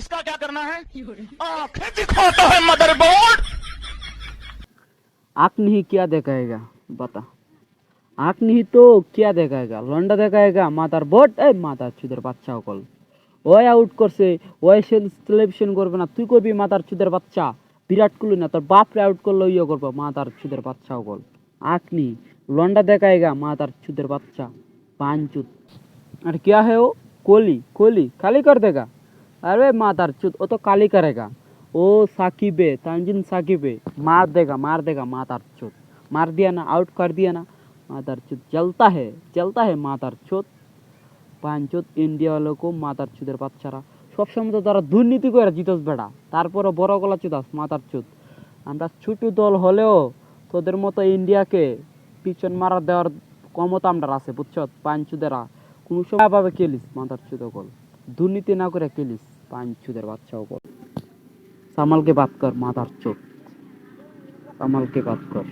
इसका क्या करना है आंखें दिखाता है मदरबोर्ड। आँख नहीं क्या देखाएगा बता। आँख नहीं तो क्या देखाएगा লন্ডা দেখাएगा মাথার বোট এই মাথার চুদের বাচ্চা সকল ওই আউট করছে ওই সেলিব্রেশন করবে না তুই করবি মাথার চুদের বাচ্চা বিরাট কোহলি না তোর বাপরে আউট করলে ইয়ে করবো মাথার চুদের বাচ্চা সকল आँख नहीं লন্ডা দেখাएगा मातार चुদের বাচ্চা पांचुत और क्या है वो कोहली कोहली खाली कर देगा अरे मातार चुत वो तो काली करेगा वो साकिब है तंजीन साकिब है मार देगा मातार चुत मार दिया ना आउट कर दिया ना मातार चुत चलता है मातार चुत পাঁচুত ইন্ডিয়া वालों को মাতার চুদের বাচ্চারা সবসময় তো তারা দুর্নীতি করে জিতস বেড়া তারপরে বড় গলা চুদাস মাতার চুত আমরা ছোট দল হলেও তোদের মতো ইন্ডিয়াকে পিছন মারা দেওয়ার ক্ষমতা আমরা আছে বুঝছো পাঁচুদেরা কোনো সময় ভাবে খেলিস মাতার চুদ কল দুর্নীতি না করে খেলিস পাঁচুদের বাচ্চা কল সামালকে বাদ কর মাতার চুদ সামালকে বাদ কর।